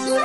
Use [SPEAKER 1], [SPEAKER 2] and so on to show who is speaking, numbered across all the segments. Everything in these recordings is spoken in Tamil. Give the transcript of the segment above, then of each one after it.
[SPEAKER 1] வணக்கம்.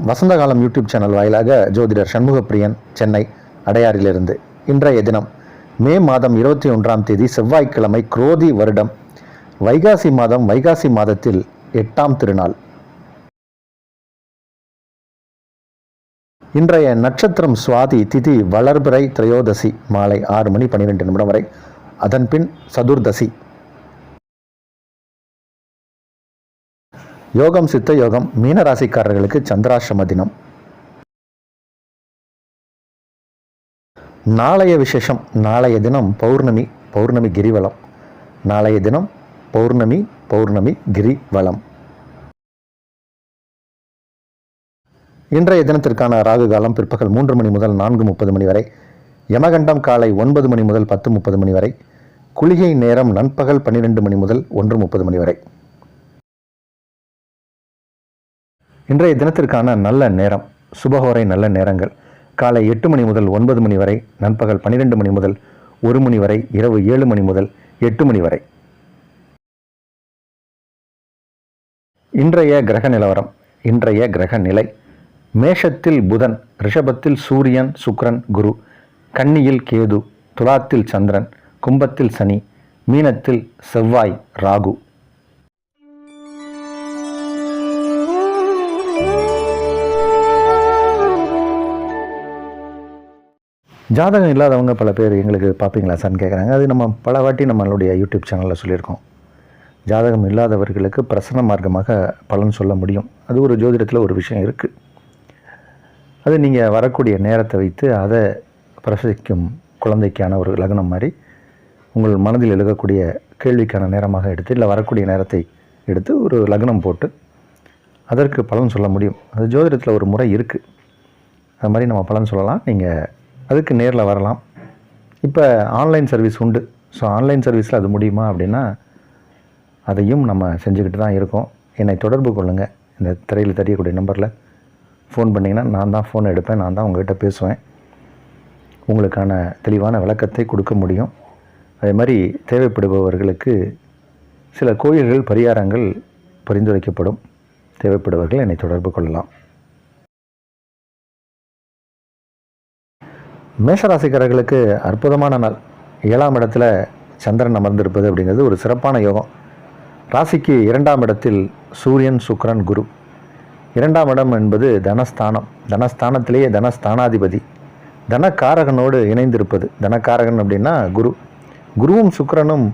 [SPEAKER 1] வசந்தகாலம் யூடியூப் சேனல் வாயிலாக ஜோதிடர் சண்முகப்பிரியன், சென்னை அடையாறிலிருந்து. இன்றைய தினம் மே மாதம் 21ஆம் தேதி செவ்வாய்க்கிழமை, குரோதி வருடம், வைகாசி மாதம், வைகாசி மாதத்தில் 8ஆம் திருநாள். இன்றைய நட்சத்திரம் சுவாதி, திதி வளர்பிறை, திரையோதசி மாலை 6 மணி 12 நிமிடம் வரை, அதன்பின் சதுர்தசி. யோகம் சித்த யோகம். மீனராசிக்காரர்களுக்கு சந்திராஷ்டம தினம். நாளைய விசேஷம். நாளைய தினம் பௌர்ணமி, பௌர்ணமி கிரிவலம். நாளைய தினம் பௌர்ணமி, பௌர்ணமி கிரிவலம். இன்றைய தினத்திற்கான ராகு காலம் பிற்பகல் 3 மணி முதல் 4:30 மணி வரை. யமகண்டம் காலை 9 மணி முதல் 10:30 மணி வரை. குளிகை நேரம் நண்பகல் 12 மணி முதல் 1:30 மணி வரை. இன்றைய தினத்திற்கான நல்ல நேரம், சுபஹோரை நல்ல நேரங்கள் காலை 8 மணி முதல் 9 மணி வரை, நண்பகல் 12 மணி முதல் 1 மணி வரை, இரவு 7 மணி முதல் 8 மணி வரை. இன்றைய கிரக நிலவரம். இன்றைய கிரக நிலை: மேஷத்தில் புதன், ரிஷபத்தில் சூரியன், சுக்கிரன், குரு, கன்னியில் கேது, துலாத்தில் சந்திரன், கும்பத்தில் சனி, மீனத்தில் செவ்வாய், ராகு. ஜாதகம் இல்லாதவங்க பல பேர் எங்களுக்கு பார்ப்பீங்களா சார்னு கேட்குறாங்க. அது நம்ம பல வாட்டி நம்மளுடைய யூடியூப் சேனலில் சொல்லியிருக்கோம். ஜாதகம் இல்லாதவர்களுக்கு பிரசன்ன மார்க்கமாக பலன் சொல்ல முடியும். அது ஒரு ஜோதிடத்தில் ஒரு விஷயம் இருக்குது. அது நீங்கள் வரக்கூடிய நேரத்தை வைத்து அதை பிரசவிக்கும் குழந்தைக்கான ஒரு லக்னம் மாதிரி உங்கள் மனதில் எழுதக்கூடிய கேள்விக்கான நேரமாக எடுத்து, இல்லை வரக்கூடிய நேரத்தை எடுத்து ஒரு லக்னம் போட்டு அதற்கு பலன் சொல்ல முடியும். அது ஜோதிடத்தில் ஒரு முறை இருக்குது. அது மாதிரி நம்ம பலன் சொல்லலாம். நீங்கள் அதுக்கு நேரில் வரலாம். இப்போ ஆன்லைன் சர்வீஸ் உண்டு. ஸோ ஆன்லைன் சர்வீஸில் அது முடியுமா அப்படின்னா அதையும் நம்ம செஞ்சுக்கிட்டு தான் இருக்கோம். என்னை தொடர்பு கொள்ளுங்கள். இந்த திரையில் தெரியக்கூடிய நம்பரில் ஃபோன் பண்ணிங்கன்னா நான் தான் ஃபோன் எடுப்பேன், நான் தான் உங்கள்கிட்ட பேசுவேன். உங்களுக்கான தெளிவான விளக்கத்தை கொடுக்க முடியும். அதே மாதிரி தேவைப்படுபவர்களுக்கு சில கோயில்கள் பரிகாரங்கள் பரிந்துரைக்கப்படும். தேவைப்படுபவர்கள் என்னை தொடர்பு கொள்ளலாம். மேஷராசிக்காரர்களுக்கு அற்புதமான நாள். 7ஆம் இடத்துல சந்திரன் அமர்ந்திருப்பது அப்படிங்கிறது ஒரு சிறப்பான யோகம். ராசிக்கு 2ஆம் இடத்தில் சூரியன், சுக்கிரன், குரு. 2ஆம் இடம் என்பது தனஸ்தானம். தனஸ்தானத்திலேயே தனஸ்தானாதிபதி, தனக்காரகனோடு இணைந்திருப்பது. தனக்காரகன் அப்படின்னா குரு. குருவும் சுக்கிரனும்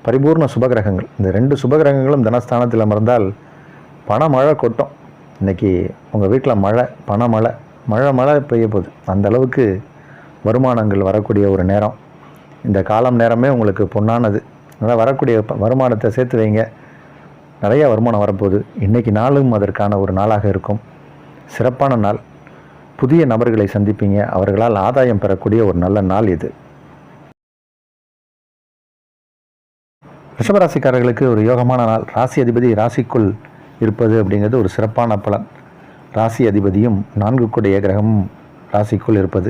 [SPEAKER 1] பரிபூர்ண சுபகிரகங்கள். இந்த 2 சுபகிரகங்களும் தனஸ்தானத்தில் அமர்ந்தால் பணமழை கொட்டும். இன்றைக்கி உங்கள் வீட்டில் மழை, பணமழை, மழை பெய்ய போகுது. அந்த அளவுக்கு வருமானங்கள் வரக்கூடிய ஒரு நேரம். இந்த காலம் நேரமே உங்களுக்கு பொன்னானது. அதனால் வரக்கூடிய வருமானத்தை சேர்த்து வைங்க. நிறைய வருமானம் வரப்போகுது. இன்றைக்கி நாளும் அதற்கான ஒரு நாளாக இருக்கும். சிறப்பான நாள். புதிய நபர்களை சந்திப்பீங்க. அவர்களால் ஆதாயம் பெறக்கூடிய ஒரு நல்ல நாள் இது. ரிஷபராசிக்காரர்களுக்கு ஒரு யோகமான நாள். ராசி அதிபதி ராசிக்குள் இருப்பது அப்படிங்கிறது ஒரு சிறப்பான பலன். ராசி அதிபதியும் 4 கூடைய கிரகமும் ராசிக்குள் இருப்பது,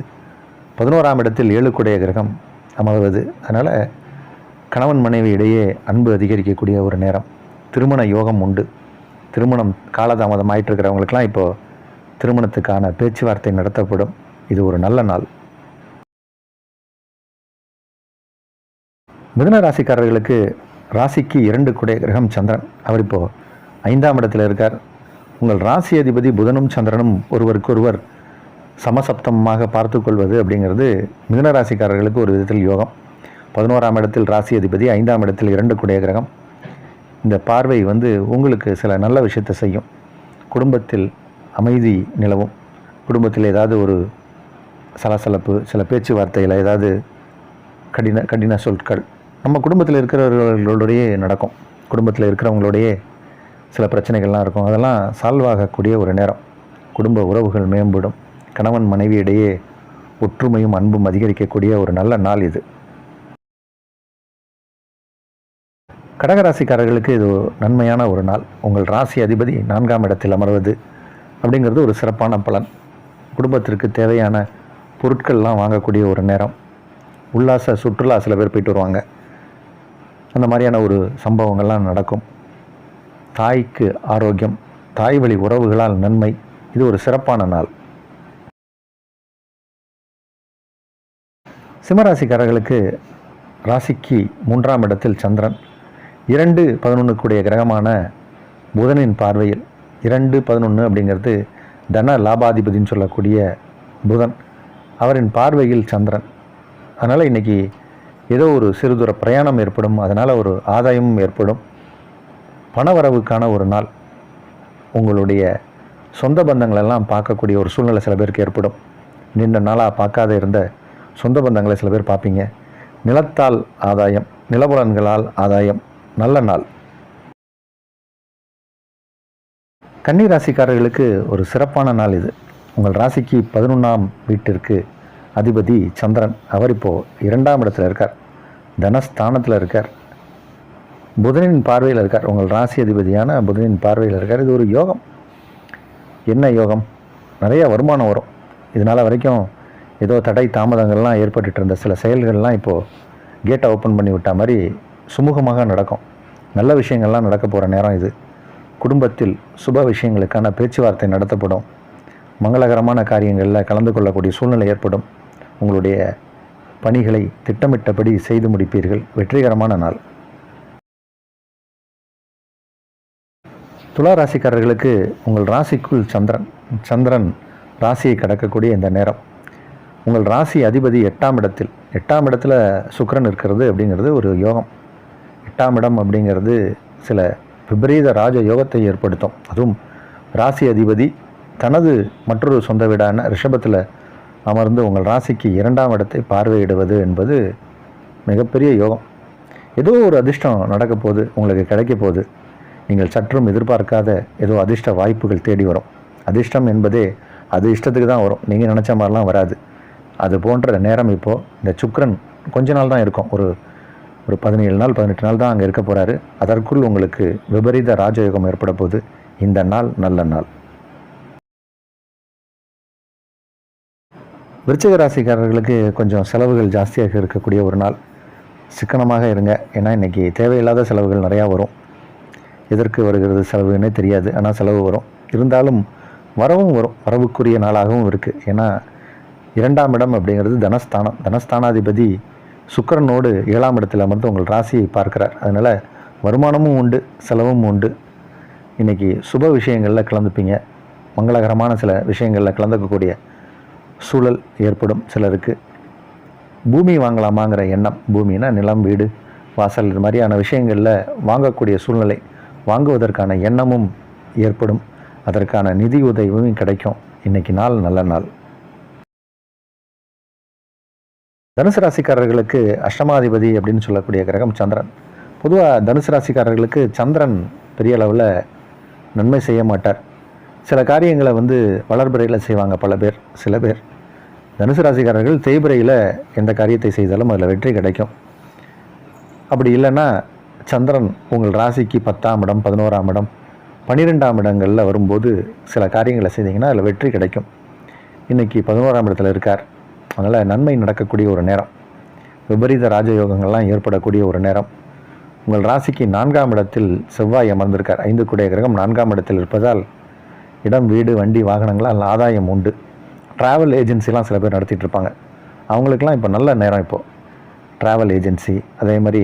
[SPEAKER 1] 11ஆம் இடத்தில் 7 கூடைய கிரகம் அமர்வது. அதனால் கணவன் மனைவி இடையே அன்பு அதிகரிக்கக்கூடிய ஒரு நேரம். திருமண யோகம் உண்டு. திருமணம் காலதாமதம் ஆகிட்டு இருக்கிறவங்களுக்கெல்லாம் இப்போது திருமணத்துக்கான பேச்சுவார்த்தை நடத்தப்படும். இது ஒரு நல்ல நாள். மிதுன ராசிக்காரர்களுக்கு ராசிக்கு 2 கூடைய கிரகம் சந்திரன். அவர் இப்போது 5ஆம் இடத்தில் இருக்கார். உங்கள் ராசி அதிபதி புதனும் சந்திரனும் ஒருவருக்கொருவர் சமசப்தமாக பார்த்து கொள்வது அப்படிங்கிறது மிதுனராசிக்காரர்களுக்கு ஒரு விதத்தில் யோகம். 11ஆம் இடத்தில் ராசி அதிபதி, 5ஆம் இடத்தில் 2 கூடைய கிரகம். இந்த பார்வை உங்களுக்கு சில நல்ல விஷயத்தை செய்யும். குடும்பத்தில் அமைதி நிலவும். குடும்பத்தில் ஏதாவது ஒரு சலசலப்பு, சில பேச்சுவார்த்தையில் ஏதாவது கடின சொற்கள் நம்ம குடும்பத்தில் இருக்கிறவர்களுடைய நடக்கும். குடும்பத்தில் இருக்கிறவங்களுடைய சில பிரச்சனைகள்லாம் இருக்கும். அதெல்லாம் சால்வ் ஆகக்கூடிய ஒரு நேரம். குடும்ப உறவுகள் மேம்படும். கணவன் மனைவி இடையே ஒற்றுமையும் அன்பும் அதிகரிக்கக்கூடிய ஒரு நல்ல நாள் இது. கடகராசிக்காரர்களுக்கு இது நன்மையான ஒரு நாள். உங்கள் ராசி அதிபதி 4ஆம் இடத்தில் அமர்வது அப்படிங்கிறது ஒரு சிறப்பான பலன். குடும்பத்திற்கு தேவையான பொருட்கள்லாம் வாங்கக்கூடிய ஒரு நேரம். உல்லாச சுற்றுலா சில பேர் போயிட்டு வருவாங்க. அந்த மாதிரியான ஒரு சம்பவங்கள்லாம் நடக்கும். தாய்க்கு ஆரோக்கியம், தாய் வழி உறவுகளால் நன்மை. இது ஒரு சிறப்பான நாள். சிம்மராசிக்காரர்களுக்கு ராசிக்கு 3ஆம் இடத்தில் சந்திரன், 2-11 கூடிய கிரகமான புதனின் பார்வையில். 2-11 அப்படிங்கிறது தன லாபாதிபதினு சொல்லக்கூடிய புதன், அவரின் பார்வையில் சந்திரன். அதனால் இன்றைக்கி ஏதோ ஒரு சிறுதூர பிரயாணம் ஏற்படும், அதனால் ஒரு ஆதாயமும் ஏற்படும். பணவரவுக்கான ஒரு நாள். உங்களுடைய சொந்த பந்தங்களெல்லாம் பார்க்கக்கூடிய ஒரு சூழ்நிலை சில பேருக்கு ஏற்படும். நீண்ட நாளாக பார்க்காத இருந்த சொந்த பந்தங்களை சில பேர் பார்ப்பீங்க. நிலத்தால் ஆதாயம், நிலபுலன்களால் ஆதாயம். நல்ல நாள். கன்னி ராசிக்காரர்களுக்கு ஒரு சிறப்பான நாள் இது. உங்கள் ராசிக்கு 11ஆம் வீட்டிற்கு அதிபதி சந்திரன். அவர் இப்போது 2ஆம் இடத்துல இருக்கார், தனஸ்தானத்தில் இருக்கார், புதனின் பார்வையில் இருக்கார். உங்கள் ராசி அதிபதியான புதனின் பார்வையில் இருக்கார். இது ஒரு யோகம். என்ன யோகம்? நிறைய வருமானம் வரும். இதனால் வரைக்கும் ஏதோ தடை தாமதங்கள்லாம் ஏற்பட்டு இருந்த சில செயல்கள்லாம் இப்போது கேட்டை ஓப்பன் பண்ணி விட்ட மாதிரி சுமூகமாக நடக்கும். நல்ல விஷயங்கள்லாம் நடக்க போகிற நேரம் இது. குடும்பத்தில் சுப விஷயங்களுக்கான பேச்சுவார்த்தை நடத்தப்படும். மங்களகரமான காரியங்களில் கலந்து கொள்ளக்கூடிய சூழ்நிலை ஏற்படும். உங்களுடைய பணிகளை திட்டமிட்டபடி செய்து முடிப்பீர்கள். வெற்றிகரமான நாள். துலா ராசிக்காரர்களுக்கு உங்கள் ராசிக்குள் சந்திரன் ராசியை கடக்கக்கூடிய இந்த நேரம். உங்கள் ராசி அதிபதி 8ஆம் இடத்தில். 8ஆம் இடத்துல சுக்கிரன் இருக்கிறது அப்படிங்கிறது ஒரு யோகம். 8ஆம் இடம் அப்படிங்கிறது சில விபரீத ராஜ யோகத்தை ஏற்படுத்தும். அதுவும் ராசி அதிபதி தனது மற்றொரு சொந்த வீடான ரிஷபத்தில் அமர்ந்து உங்கள் ராசிக்கு 2ஆம் இடத்தை பார்வையிடுவது என்பது மிகப்பெரிய யோகம். ஏதோ ஒரு அதிர்ஷ்டம் நடக்க போகுது, உங்களுக்கு கிடைக்க போகுது. நீங்கள் சற்றும் எதிர்பார்க்காத ஏதோ அதிர்ஷ்ட வாய்ப்புகள் தேடி வரும். அதிர்ஷ்டம் என்பதே அது இஷ்டத்துக்கு தான் வரும், நீங்கள் நினச்ச மாதிரிலாம் வராது. அது போன்ற நேரம் இப்போது இந்த சுக்கிரன் கொஞ்ச நாள் தான் இருக்கும். ஒரு 17 நாள் 18 நாள் தான் அங்கே இருக்க போகிறாரு. அதற்குள் உங்களுக்கு விபரீத ராஜயோகம் ஏற்பட போகுது. இந்த நாள் நல்ல நாள். விருச்சிக ராசிக்காரர்களுக்கு கொஞ்சம் செலவுகள் ஜாஸ்தியாக இருக்கக்கூடிய ஒரு நாள். சிக்கனமாக இருங்க. ஏன்னா இன்றைக்கி தேவையில்லாத செலவுகள் நிறையா வரும். எதற்கு வருகிறது செலவுன்னே தெரியாது, ஆனால் செலவு வரும். இருந்தாலும் வரவும் வரும். வரவுக்குரிய நாளாகவும் இருக்குது. ஏன்னா 2ஆம் இடம் அப்படிங்கிறது தனஸ்தானம். தனஸ்தானாதிபதி சுக்கிரனோடு 7ஆம் இடத்தில் அமர்ந்து உங்கள் ராசியை பார்க்கிறார். அதனால் வருமானமும் உண்டு, செலவும் உண்டு. இன்றைக்கி சுப விஷயங்களில் கலந்துப்பீங்க. மங்களகரமான சில விஷயங்களில் கலந்துக்கக்கூடிய சூழல் ஏற்படும் சிலருக்கு. பூமி வாங்கலாமாங்கிற எண்ணம், பூமினா நிலம், வீடு, வாசல், இது மாதிரியான விஷயங்களில் வாங்கக்கூடிய சூழ்நிலை, வாங்குவதற்கான எண்ணமும் ஏற்படும். அதற்கான நிதி உதவியும் கிடைக்கும். இன்றைக்கி நாள் நல்ல நாள். தனுசு ராசிக்காரர்களுக்கு அஷ்டமாதிபதி அப்படின்னு சொல்லக்கூடிய கிரகம் சந்திரன். பொதுவாக தனுசு ராசிக்காரர்களுக்கு சந்திரன் பெரிய அளவில் நன்மை செய்ய மாட்டார். சில காரியங்களை வளர்பிறையில் செய்வாங்க சில பேர். தனுசு ராசிக்காரர்கள் தேய்பிறையில் எந்த காரியத்தை செய்தாலும் அதில் வெற்றி கிடைக்கும். அப்படி இல்லைன்னா சந்திரன் உங்கள் ராசிக்கு 10ஆம் இடம், 11ஆம் இடம், 12ஆம் இடங்களில் வரும்போது சில காரியங்களை செய்தீங்கன்னா அதில் வெற்றி கிடைக்கும். இன்றைக்கி 11ஆம் இடத்துல இருக்கார். அதனால் நன்மை நடக்கக்கூடிய ஒரு நேரம். விபரீத ராஜயோகங்கள்லாம் ஏற்படக்கூடிய ஒரு நேரம். உங்கள் ராசிக்கு 4ஆம் இடத்தில் செவ்வாய் அமர்ந்திருக்கார். 5 கூடிய கிரகம் 4ஆம் இடத்தில் இருப்பதால் இடம், வீடு, வண்டி, வாகனங்களால் ஆதாயம் உண்டு. ட்ராவல் ஏஜென்சிலாம் சில பேர் நடத்திட்டு இருப்பாங்க. அவங்களுக்கெல்லாம் இப்போ நல்ல நேரம். இப்போது ட்ராவல் ஏஜென்சி, அதே மாதிரி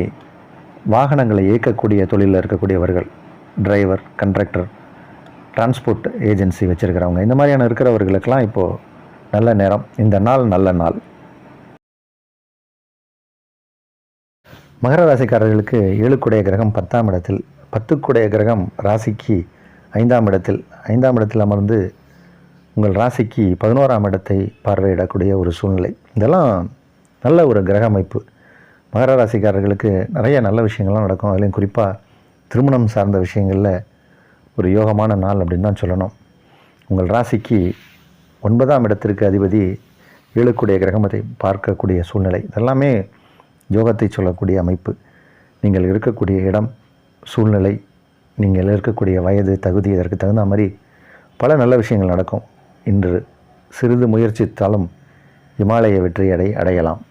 [SPEAKER 1] வாகனங்களை இயக்கக்கூடிய தொழிலில் இருக்கக்கூடியவர்கள், டிரைவர், கண்ட்ராக்டர், டிரான்ஸ்போர்ட் ஏஜென்சி வச்சுருக்கிறவங்க, இந்த மாதிரியான இருக்கிறவர்களுக்கெல்லாம் இப்போது நல்ல நேரம். இந்த நாள் நல்ல நாள். மகர ராசிக்காரர்களுக்கு 7 கூடிய கிரகம் 10ஆம் இடத்தில், 10 கூடிய கிரகம் ராசிக்கு 5ஆம் இடத்தில், 5ஆம் இடத்தில் அமர்ந்து உங்கள் ராசிக்கு 11ஆம் இடத்தை பார்வையிடக்கூடிய ஒரு சூழ்நிலை. இதெல்லாம் நல்ல ஒரு கிரக அமைப்பு. மகர ராசிக்காரர்களுக்கு நிறைய நல்ல விஷயங்கள்லாம் நடக்கும். அதுலேயும் குறிப்பாக திருமணம் சார்ந்த விஷயங்களில் ஒரு யோகமான நாள் அப்படின்னு தான் சொல்லணும். உங்கள் ராசிக்கு 9ஆம் இடத்திற்கு அதிபதி 7 கூடிய கிரகமத்தை பார்க்கக்கூடிய சூழ்நிலை. இதெல்லாமே யோகத்தை சொல்லக்கூடிய அமைப்பு. நீங்கள் இருக்கக்கூடிய இடம், சூழ்நிலை, நீங்கள் இருக்கக்கூடிய வயது, தகுதி, இதற்கு தகுந்த மாதிரி பல நல்ல விஷயங்கள் நடக்கும். இன்று சிறிது முயற்சித்தாலும் இமாலய வெற்றி அடையலாம்.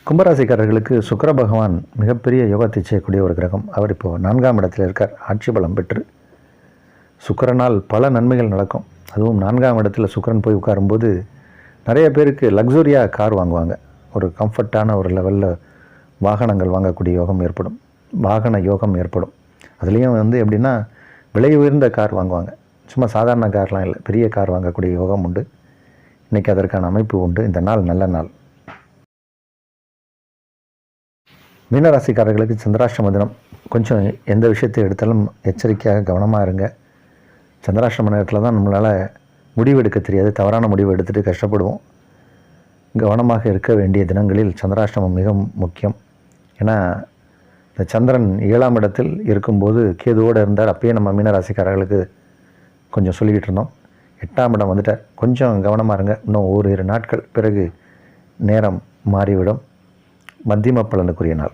[SPEAKER 1] கும்பராசிக்காரர்களுக்கு சுக்கிர பகவான் மிகப்பெரிய யோகத்தை செய்யக்கூடிய ஒரு கிரகம். அவர் இப்போது 4ஆம் இடத்தில் இருக்கார், ஆட்சி பலம் பெற்று. சுக்கிரனால் பல நன்மைகள் நடக்கும். அதுவும் 4ஆம் இடத்துல சுக்கிரன் போய் உட்காரும்போது நிறைய பேருக்கு லக்ஸுரியாக கார் வாங்குவாங்க. ஒரு கம்ஃபர்ட்டான ஒரு லெவலில் வாகனங்கள் வாங்கக்கூடிய யோகம் ஏற்படும், வாகன யோகம் ஏற்படும். அதுலேயும் எப்படின்னா விலை உயர்ந்த கார் வாங்குவாங்க. சும்மா சாதாரண கார்லாம் இல்லை, பெரிய கார் வாங்கக்கூடிய யோகம் உண்டு. இன்றைக்கி அதற்கான அமைப்பு உண்டு. இந்த நாள் நல்ல நாள். மீனராசிக்காரர்களுக்கு சந்திராஷ்டம தினம். கொஞ்சம் எந்த விஷயத்தை எடுத்தாலும் எச்சரிக்கையாக கவனமாக இருங்க. சந்திராஷ்டம நேரத்தில் தான் நம்மளால் முடிவு எடுக்க தெரியாது, தவறான முடிவு எடுத்துகிட்டு கஷ்டப்படுவோம். கவனமாக இருக்க வேண்டிய தினங்களில் சந்திராஷ்டமம் மிக முக்கியம். ஏன்னா இந்த சந்திரன் 7ஆம் இடத்தில் இருக்கும்போது கேதுவோடு இருந்தார். அப்பயே நம்ம மீனராசிக்காரர்களுக்கு கொஞ்சம் சொல்லிக்கிட்டு இருந்தோம். 8ஆம் இடம் வந்துட்டார். கொஞ்சம் கவனமாக இருங்க. இன்னும் ஓரிரு நாட்கள் பிறகு நேரம் மாறிவிடும். மத்தியம பலனுக்குரிய நாள்.